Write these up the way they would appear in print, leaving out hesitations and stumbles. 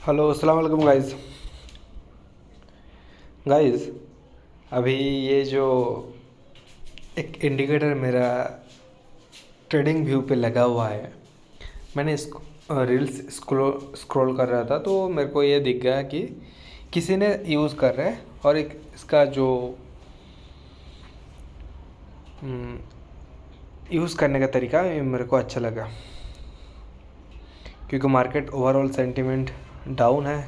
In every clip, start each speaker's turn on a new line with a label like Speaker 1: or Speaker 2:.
Speaker 1: Hello अस्सलाम वालेकुम guys. Guys, अभी ये जो एक इंडिकेटर मेरा ट्रेडिंग व्यू पे लगा हुआ है, मैंने इसको रील्स स्क्रॉल कर रहा था तो मेरे को ये दिख गया कि किसी ने यूज़ कर रहा है। और एक इसका जो यूज़ करने का तरीका ये मेरे को अच्छा लगा, क्योंकि मार्केट ओवरऑल सेंटिमेंट डाउन है।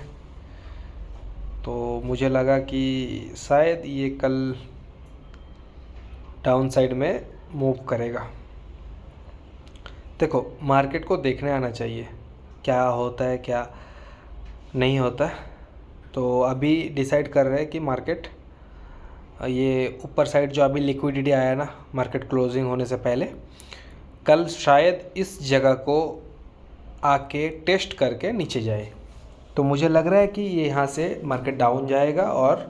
Speaker 1: तो मुझे लगा कि शायद ये कल डाउन साइड में मूव करेगा। देखो, मार्केट को देखने आना चाहिए क्या होता है क्या नहीं होता है। तो अभी डिसाइड कर रहे हैं कि मार्केट ये ऊपर साइड जो अभी लिक्विडिटी आया ना मार्केट क्लोजिंग होने से पहले, कल शायद इस जगह को आके टेस्ट करके नीचे जाए। तो मुझे लग रहा है कि ये यहाँ से मार्केट डाउन जाएगा और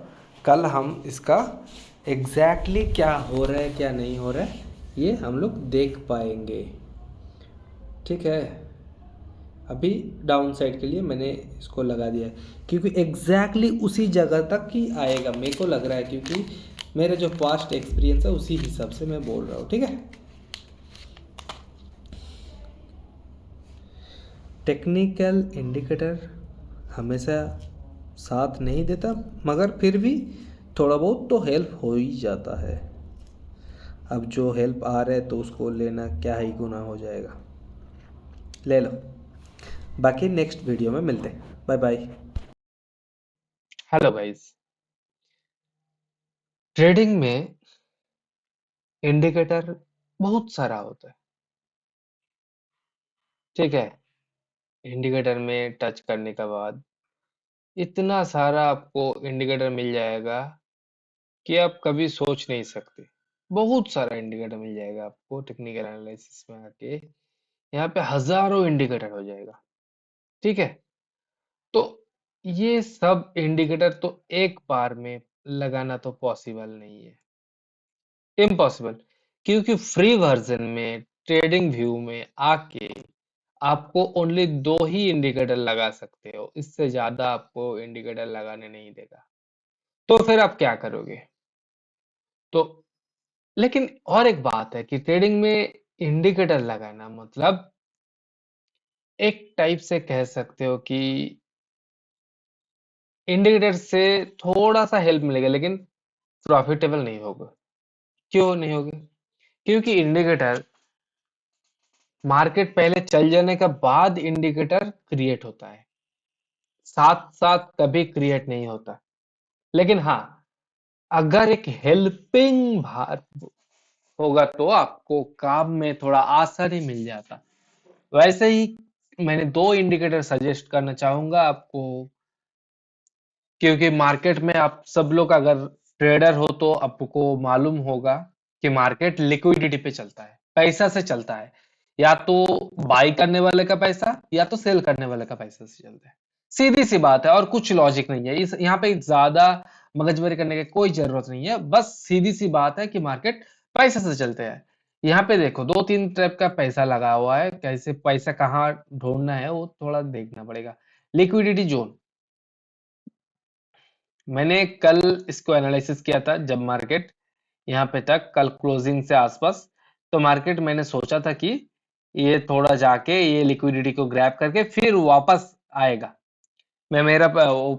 Speaker 1: कल हम इसका एग्जैक्टली क्या हो रहा है क्या नहीं हो रहा है ये हम लोग देख पाएंगे। ठीक है, अभी डाउन साइड के लिए मैंने इसको लगा दिया है, क्योंकि एग्जैक्टली उसी जगह तक ही आएगा मेरे को लग रहा है, क्योंकि मेरा जो पास्ट एक्सपीरियंस है उसी हिसाब से मैं बोल रहा हूँ। ठीक है, टेक्निकल इंडिकेटर हमेशा साथ नहीं देता, मगर फिर भी थोड़ा बहुत तो हेल्प हो ही जाता है। अब जो हेल्प आ रहा है तो उसको लेना क्या ही गुनाह हो जाएगा, ले लो। बाकी नेक्स्ट वीडियो में मिलते हैं। Bye bye.
Speaker 2: Hello guys. Trading में इंडिकेटर बहुत सारा होता है। ठीक है, इंडिकेटर में टच करने के बाद इतना सारा आपको इंडिकेटर मिल जाएगा कि आप कभी सोच नहीं सकते। बहुत सारा इंडिकेटर मिल जाएगा आपको टेक्निकल एनालिसिस में आके। यहाँ पे हजारों इंडिकेटर हो जाएगा। ठीक है, तो ये सब इंडिकेटर तो एक बार में लगाना तो पॉसिबल नहीं है, इम्पॉसिबल। क्योंकि फ्री वर्जन में ट्रेडिंग व्यू में आके आपको ओनली दो ही इंडिकेटर लगा सकते हो, इससे ज्यादा आपको इंडिकेटर लगाने नहीं देगा। तो फिर आप क्या करोगे? तो लेकिन और एक बात है कि ट्रेडिंग में इंडिकेटर लगाना मतलब एक टाइप से कह सकते हो कि इंडिकेटर से थोड़ा सा हेल्प मिलेगा, लेकिन प्रॉफिटेबल नहीं होगा। क्यों नहीं होगा? क्योंकि इंडिकेटर मार्केट पहले चल जाने के बाद इंडिकेटर क्रिएट होता है, साथ साथ कभी क्रिएट नहीं होता। लेकिन हाँ, अगर एक हेल्पिंग भार होगा तो आपको काम में थोड़ा आसानी मिल जाता। वैसे ही मैंने दो इंडिकेटर सजेस्ट करना चाहूंगा आपको, क्योंकि मार्केट में आप सब लोग अगर ट्रेडर हो तो आपको मालूम होगा कि मार्केट लिक्विडिटी पे चलता है, पैसा से चलता है। या तो बाई करने वाले का पैसा या तो सेल करने वाले का पैसा से चलता है। सीधी सी बात है और कुछ लॉजिक नहीं है। इस यहाँ पे ज्यादा मगजमारी करने की कोई जरूरत नहीं है। बस सीधी सी बात है कि मार्केट पैसे से चलते हैं। यहाँ पे देखो दो तीन टाइप का पैसा लगा हुआ है, कैसे पैसा कहाँ ढूंढना है वो थोड़ा देखना पड़ेगा। लिक्विडिटी जोन, मैंने कल इसको एनालिसिस किया था जब मार्केट यहाँ पे तक कल क्लोजिंग से आसपास। तो मार्केट मैंने सोचा था कि ये थोड़ा जाके ये लिक्विडिटी को ग्रैब करके फिर वापस आएगा। मैं मेरा वो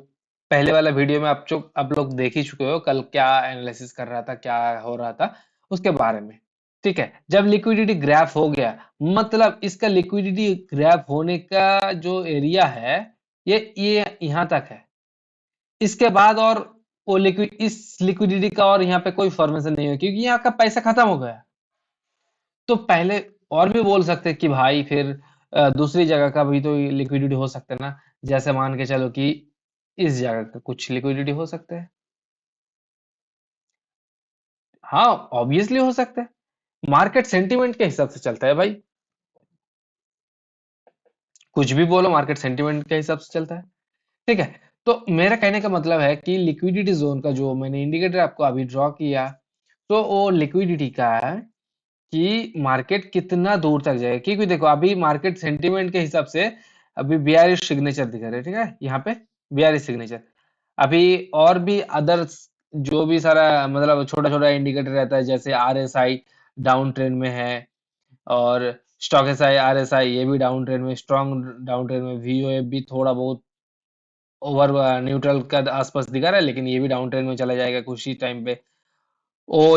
Speaker 2: पहले वाला वीडियो में आप लोग देख ही चुके हो, कल क्या एनालिसिस कर रहा था, क्या हो रहा था उसके बारे में। ठीक है, जब लिक्विडिटी ग्रैब हो गया, मतलब इसका लिक्विडिटी ग्रैब होने का जो एरिया है ये यहाँ तक है। इसके बाद और वो लिक्विड इस लिक्विडिटी का और यहाँ पे कोई फॉर्मेशन नहीं है, क्योंकि यहाँ का पैसा खत्म हो गया। तो पहले और भी बोल सकते हैं कि भाई फिर दूसरी जगह का भी तो लिक्विडिटी हो सकता है ना। जैसे मान के चलो कि इस जगह का कुछ लिक्विडिटी हो सकता है। हाँ, ऑब्वियसली हो सकता है। मार्केट सेंटीमेंट के हिसाब से चलता है भाई। कुछ भी बोलो, मार्केट सेंटीमेंट के हिसाब से चलता है। ठीक है, तो मेरा कहने का मतलब है कि लिक्विडिटी जोन का जो मैंने इंडिकेटर आपको अभी ड्रॉ किया, तो वो लिक्विडिटी का है कि मार्केट कितना दूर तक जाएगा। क्योंकि देखो अभी मार्केट सेंटीमेंट के हिसाब से अभी 42 सिग्नेचर दिखा रहे, ठीक है, यहाँ पे 42 सिग्नेचर। अभी और भी अदर्स जो भी सारा मतलब छोटा छोटा इंडिकेटर रहता है, जैसे RSI डाउन ट्रेंड में है, और स्टॉक एस आई RSI ये भी डाउन ट्रेंड में, स्ट्रॉन्ग डाउन ट्रेंड में, VOF भी थोड़ा बहुत ओवर न्यूट्रल का आसपास दिखा रहा है, लेकिन ये भी डाउन ट्रेंड में चला जाएगा कुछ ही टाइम पे। ओ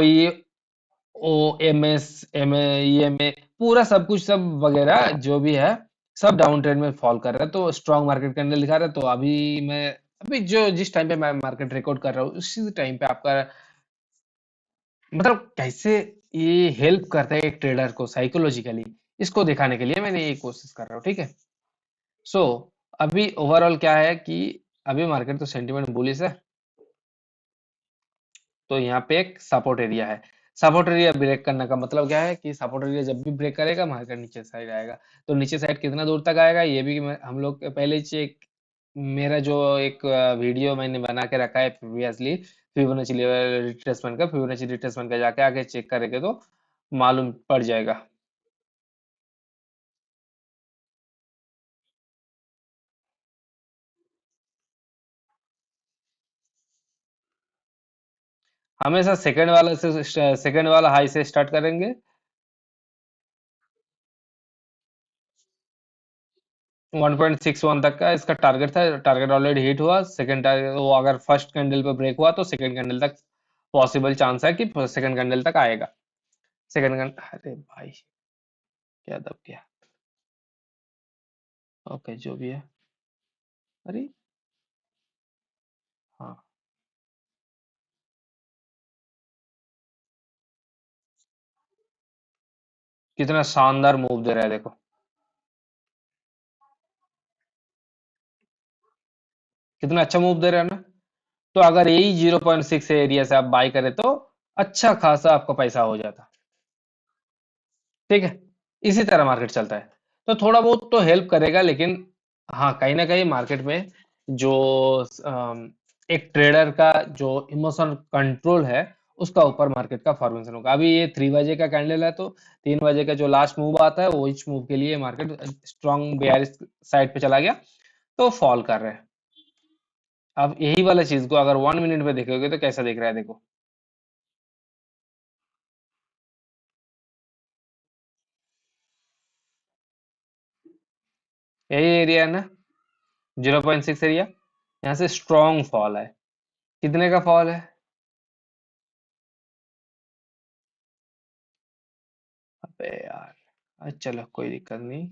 Speaker 2: OMS EMA पूरा सब कुछ सब वगैरह जो भी है, सब डाउन ट्रेंड में फॉल कर रहा है, तो स्ट्रॉन्ग मार्केट कैंडल दिखा रहा है। तो मैं अभी जो जिस टाइम पे मैं मार्केट रिकॉर्ड कर रहा हूँ, उसी टाइम पे आपका मतलब कैसे ये हेल्प करता है एक ट्रेडर को साइकोलॉजिकली, इसको दिखाने के लिए मैंने ये कोशिश कर रहा हूँ, ठीक है। सो अभी ओवरऑल क्या है कि अभी मार्केट तो सेंटीमेंट बुलिश है, तो यहाँ पे एक सपोर्ट एरिया है। सपोर्ट एरिया ब्रेक करने का मतलब क्या है कि सपोर्ट एरिया जब भी ब्रेक करेगा, मार्केट नीचे साइड आएगा। तो नीचे साइड कितना दूर तक आएगा, ये भी हम लोग पहले चेक, मेरा जो एक वीडियो मैंने बना के रखा है प्रीवियसली, फिबोनाची लेवल रिट्रेसमेंट का, फिबोनाची रिट्रेसमेंट का जाके आगे चेक करेंगे तो मालूम पड़ जाएगा। हमेशा सेकंड वाला हाई से स्टार्ट करेंगे। 1.61 तक का इसका टारगेट था, टारगेट ऑलरेडी हिट हुआ। सेकंड टारगेट वो अगर फर्स्ट कैंडल पे ब्रेक हुआ तो सेकंड कैंडल तक पॉसिबल चांस है कि सेकंड कैंडल तक आएगा। सेकंड कैंडल, अरे भाई क्या दब गया। ओके जो भी है। अरे हाँ, कितना शानदार मूव दे रहा है देखो, कितना अच्छा मूव दे रहा है ना। तो अगर यही 0.6 एरिया से आप बाई करें तो अच्छा खासा आपका पैसा हो जाता, ठीक है। इसी तरह मार्केट चलता है, तो थोड़ा बहुत तो हेल्प करेगा, लेकिन हाँ कहीं ना कहीं मार्केट में जो एक ट्रेडर का जो इमोशनल कंट्रोल है, उसका ऊपर मार्केट का फॉर्मेशन होगा। अभी ये 3 बजे का कैंडल है, तो 3 बजे का जो लास्ट मूव आता है, वो इस मूव के लिए मार्केट स्ट्रॉन्ग बेयरिश साइड पे चला गया, तो फॉल कर रहे हैं। अब यही वाला चीज को अगर 1 मिनट में देखोगे तो कैसा दिख रहा है देखो। यही एरिया है ना, 0.6 एरिया, यहाँ से स्ट्रॉन्ग फॉल है। कितने का फॉल है? अबे यार, चलो कोई दिक्कत नहीं।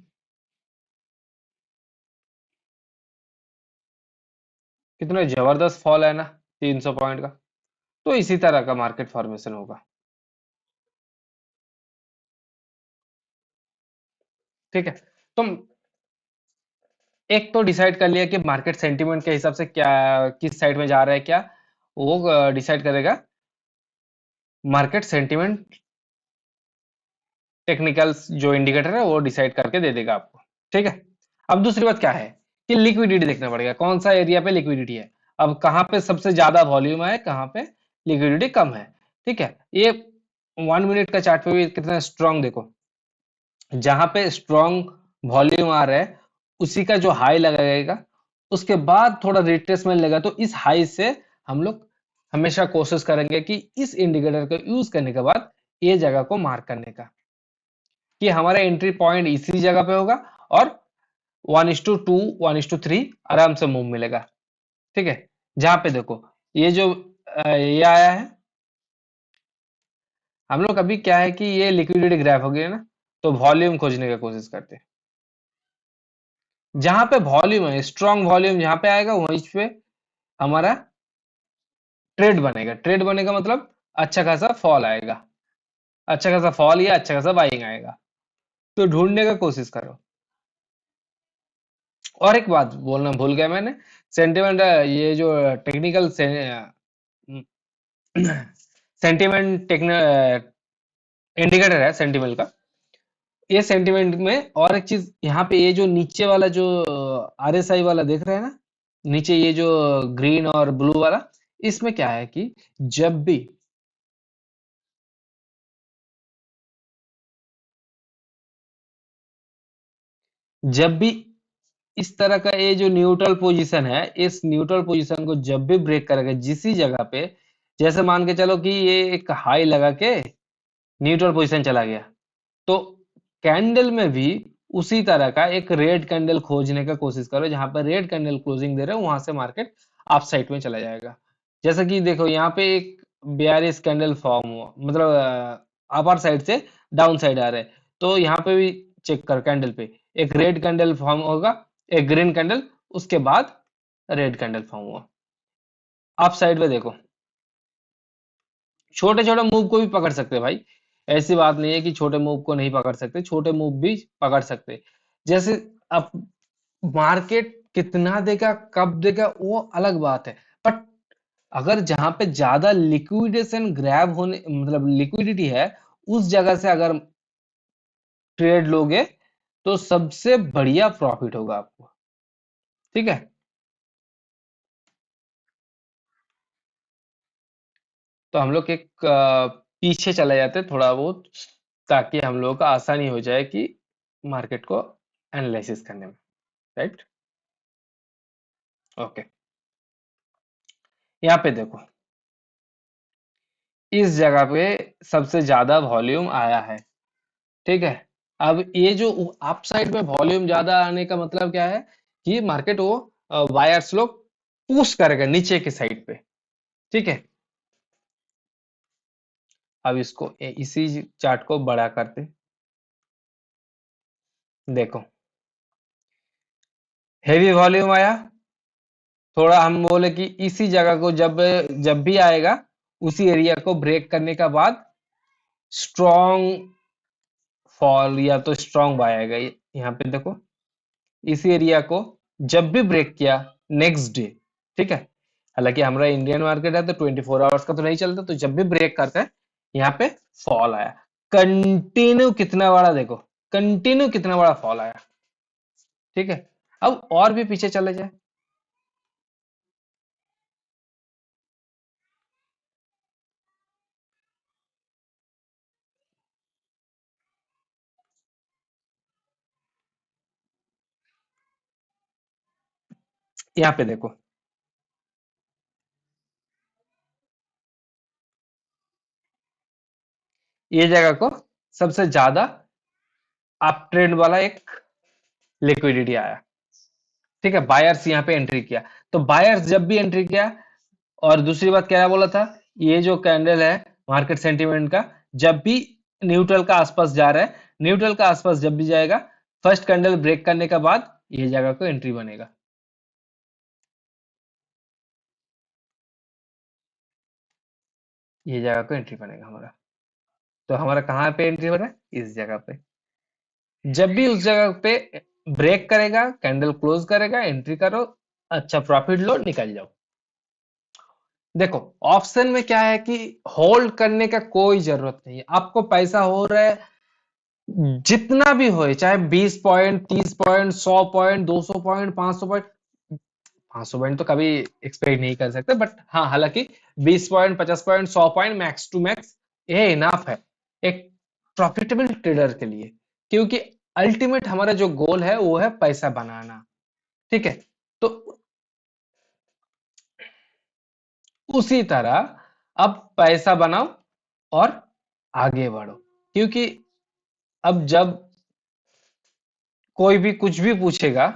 Speaker 2: कितना जबरदस्त फॉल है ना, 300 पॉइंट का। तो इसी तरह का मार्केट फॉर्मेशन होगा, ठीक है। तुम एक तो डिसाइड कर लिया कि मार्केट सेंटीमेंट के हिसाब से क्या, किस साइड में जा रहा है क्या, वो डिसाइड करेगा मार्केट सेंटीमेंट। टेक्निकल्स जो इंडिकेटर है वो डिसाइड करके दे देगा आपको, ठीक है। अब दूसरी बात क्या है कि लिक्विडिटी देखना पड़ेगा, कौन सा एरिया पे लिक्विडिटी है। अब कहाँ पे सबसे ज्यादा वॉल्यूम है, कहाँ पे लिक्विडिटी कम है, ठीक है। ये 1 मिनट का चार्ट पे भी कितना स्ट्रांग देखो, जहां पे स्ट्रांग वॉल्यूम आ रहा है, उसी का जो हाई लगाएगा, उसके बाद थोड़ा रिट्रेसमेंट लेगा, तो इस हाई से हम लोग हमेशा कोशिश करेंगे कि इस इंडिकेटर को यूज करने के बाद ये जगह को मार्क करने का, कि हमारा एंट्री पॉइंट इसी जगह पे होगा, और 1:2 1:3 आराम से मूव मिलेगा, ठीक है। जहां पे देखो ये जो ये आया है, हम लोग अभी क्या है कि ये लिक्विडिटी ग्राफ हो गया ना, तो वॉल्यूम खोजने की कोशिश करते हैं। जहां पे वॉल्यूम है, स्ट्रॉन्ग वॉल्यूम जहां पे आएगा, वहीं पे हमारा ट्रेड बनेगा। ट्रेड बनेगा मतलब अच्छा खासा फॉल आएगा, अच्छा खासा फॉल या अच्छा खासा बाइंग आएगा, तो ढूंढने का कोशिश करो। और एक बात बोलना भूल गया मैंने, सेंटिमेंट ये जो टेक्निकल सेंटिमेंट इंडिकेटर है सेंटिमेंट का, ये सेंटिमेंट में और एक चीज, यहाँ पे ये जो नीचे वाला जो RSI वाला देख रहे हैं ना, नीचे ये जो ग्रीन और ब्लू वाला, इसमें क्या है कि जब भी जब भी इस तरह का ये जो न्यूट्रल पोजीशन है, इस न्यूट्रल पोजीशन को जब भी ब्रेक करेगा जिस जगह पे, जैसे मान के चलो कि ये एक हाई लगा के न्यूट्रल पोजीशन चला गया, तो कैंडल में भी उसी तरह का एक रेड कैंडल खोजने का कोशिश करो, जहां पर रेड कैंडल क्लोजिंग दे रहे हो वहां से मार्केट अप साइड में चला जाएगा। जैसा कि देखो यहाँ पे एक बेयरिश कैंडल फॉर्म हुआ, मतलब अपर साइड से डाउन साइड आ रहे हैं, तो यहाँ पे भी चेक कर, कैंडल पे एक रेड कैंडल फॉर्म होगा, एक ग्रीन कैंडल, उसके बाद रेड कैंडल फॉर्म हुआ। अप साइड में देखो, छोटे छोटे मूव को भी पकड़ सकते हैं भाई, ऐसी बात नहीं है कि छोटे मूव को नहीं पकड़ सकते, छोटे मूव भी पकड़ सकते। जैसे अब मार्केट कितना देगा कब देगा वो अलग बात है, बट अगर जहां पे ज्यादा लिक्विडेशन ग्रैब होने, मतलब लिक्विडिटी है, उस जगह से अगर ट्रेड लोगे तो सबसे बढ़िया प्रॉफिट होगा आपको। ठीक है, तो हम लोग एक पीछे चले जाते हैं थोड़ा बहुत, ताकि हम लोगों का आसानी हो जाए कि मार्केट को एनालिसिस करने में। राइट, ओके, यहाँ पे देखो, इस जगह पे सबसे ज्यादा वॉल्यूम आया है। ठीक है, अब ये जो अप साइड में वॉल्यूम ज्यादा आने का मतलब क्या है कि मार्केट वो बायर्स लोग पुश करेगा नीचे की साइड पे। ठीक है, अब इसको इसी चार्ट को बड़ा करते, देखो हेवी वॉल्यूम आया, थोड़ा हम बोले कि इसी जगह को जब जब भी आएगा उसी एरिया को ब्रेक करने का बाद स्ट्रॉन्ग फॉल या तो स्ट्रॉन्ग बाय आएगा। यहाँ पे देखो, इसी एरिया को जब भी ब्रेक किया नेक्स्ट डे, ठीक है, हालांकि हमारा इंडियन मार्केट है तो 24 आवर्स का तो नहीं चलता, तो जब भी ब्रेक करता है यहाँ पे फॉल आया, कंटिन्यू कितना बड़ा देखो, कंटिन्यू कितना बड़ा फॉल आया। ठीक है, अब और भी पीछे चले जाए, यहाँ पे देखो, ये जगह को सबसे ज्यादा अप ट्रेंड वाला एक लिक्विडिटी आया। ठीक है, बायर्स यहाँ पे एंट्री किया, तो बायर्स जब भी एंट्री किया, और दूसरी बात क्या बोला था, ये जो कैंडल है मार्केट सेंटीमेंट का, जब भी न्यूट्रल का आसपास जा रहा है, न्यूट्रल का आसपास जब भी जाएगा, फर्स्ट कैंडल ब्रेक करने के बाद ये जगह को एंट्री बनेगा। ये जगह को एंट्री बनेगा हमारा, तो हमारा कहाँ पे एंट्री बना है, इस जगह पे। जब भी उस जगह पे ब्रेक करेगा, कैंडल क्लोज करेगा, एंट्री करो, अच्छा प्रॉफिट लो, निकल जाओ। देखो ऑप्शन में क्या है कि होल्ड करने का कोई जरूरत नहीं है, आपको पैसा हो रहा है जितना भी हो, चाहे 20 point, 30 point, 100 point, 200 point, 500 point, 500 point तो कभी एक्सपेक्ट नहीं कर सकते, बट हाँ हालांकि 20 point, 50 point, 100 point max to max ये इनफ है एक प्रॉफिटेबल ट्रेडर के लिए, क्योंकि अल्टीमेट हमारा जो गोल है वो है पैसा बनाना। ठीक है, तो उसी तरह अब पैसा बनाओ और आगे बढ़ो, क्योंकि अब जब कोई भी कुछ भी पूछेगा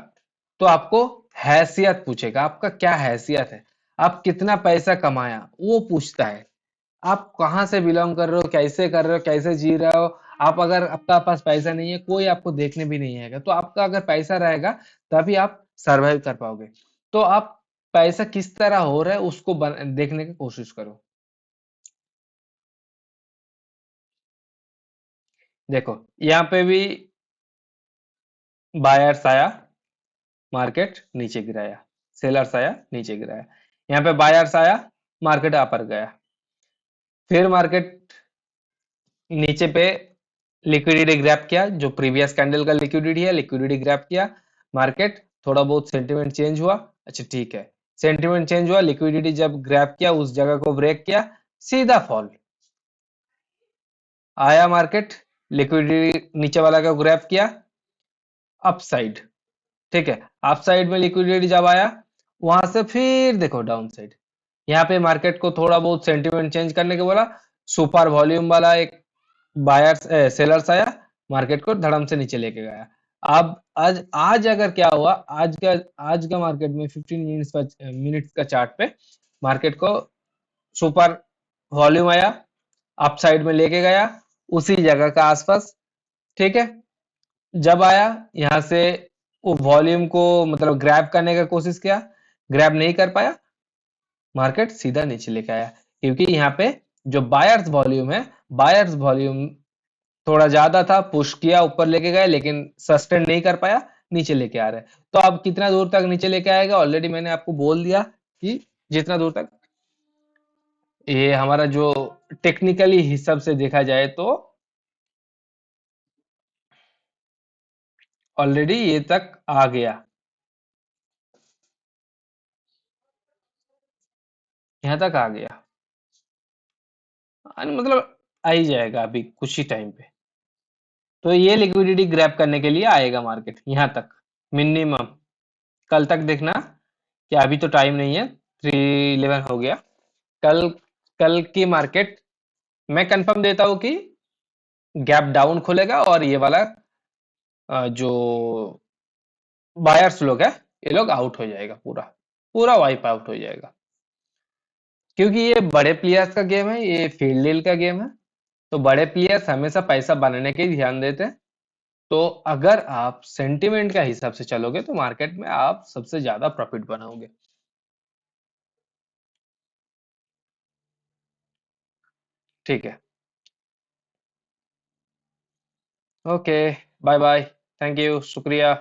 Speaker 2: तो आपको हैसियत पूछेगा, आपका क्या हैसियत है, आप कितना पैसा कमाया वो पूछता है, आप कहाँ से बिलोंग कर रहे हो, कैसे कर रहे हो, कैसे जी रहे हो। आप अगर आपका पास पैसा नहीं है, कोई आपको देखने भी नहीं आएगा, तो आपका अगर पैसा रहेगा तभी आप सरवाइव कर पाओगे। तो आप पैसा किस तरह हो रहा है उसको देखने की कोशिश करो। देखो यहाँ पे भी बायर्स आया, मार्केट नीचे गिराया, सेलर्स आया, नीचे गिराया, यहाँ पे बायर्स आया, मार्केट अपर गया, फिर मार्केट नीचे पे लिक्विडिटी ग्रैब किया, जो प्रीवियस कैंडल का लिक्विडिटी है, लिक्विडिटी ग्रैब किया, मार्केट थोड़ा बहुत सेंटीमेंट चेंज हुआ, अच्छा ठीक है, सेंटीमेंट चेंज हुआ, लिक्विडिटी जब ग्रैब किया उस जगह को ब्रेक किया, सीधा फॉल आया, मार्केट लिक्विडिटी नीचे वाला का ग्रैब किया, अपसाइड, ठीक है। अप साइड में लिक्विडिटी जब आया, वहां से फिर देखो डाउन साइड, यहाँ पे मार्केट को थोड़ा बहुत सेंटीमेंट चेंज करने के बोला, सुपर वॉल्यूम वाला एक बायर्स सेलर्स आया, मार्केट को धड़म से नीचे लेके गया। अब आज आज अगर क्या हुआ, आज का मार्केट में 15 मिनट्स का चार्ट पे मार्केट को सुपर वॉल्यूम आया, अप साइड में लेके गया उसी जगह का आसपास। ठीक है। जब आया यहाँ से, वो वॉल्यूम को मतलब ग्रैब करने का कोशिश किया, ग्रैब नहीं कर पाया, मार्केट सीधा नीचे लेके आया। क्योंकि यहाँ पे जो बायर्स वॉल्यूम है, बायर्स वॉल्यूम थोड़ा ज्यादा था, पुश किया ऊपर लेके गए लेकिन सस्टेन नहीं कर पाया, नीचे लेके आ रहे हैं। तो अब कितना दूर तक नीचे लेके आएगा, ऑलरेडी मैंने आपको बोल दिया कि जितना दूर तक ये हमारा जो टेक्निकली हिसाब से देखा जाए तो ऑलरेडी ये तक आ गया, यहाँ तक आ गया। मतलब आ ही जाएगा अभी कुछ ही टाइम पे। तो ये लिक्विडिटी ग्रैब करने के लिए आएगा मार्केट यहाँ तक मिनिमम। कल तक देखना कि अभी तो टाइम नहीं है, 311 हो गया। कल कल की मार्केट मैं कंफर्म देता हूँ कि गैप डाउन खुलेगा और ये वाला जो बायर्स लोग है, ये लोग आउट हो जाएगा, पूरा पूरा वाइप आउट हो जाएगा। क्योंकि ये बड़े प्लेयर्स का गेम है, ये फील्ड डील का गेम है। तो बड़े प्लेयर्स हमेशा पैसा बनाने के ही ध्यान देते हैं। तो अगर आप सेंटिमेंट का हिसाब से चलोगे तो मार्केट में आप सबसे ज्यादा प्रॉफिट बनाओगे। ठीक है। Okay. Bye bye. Thank you. शुक्रिया।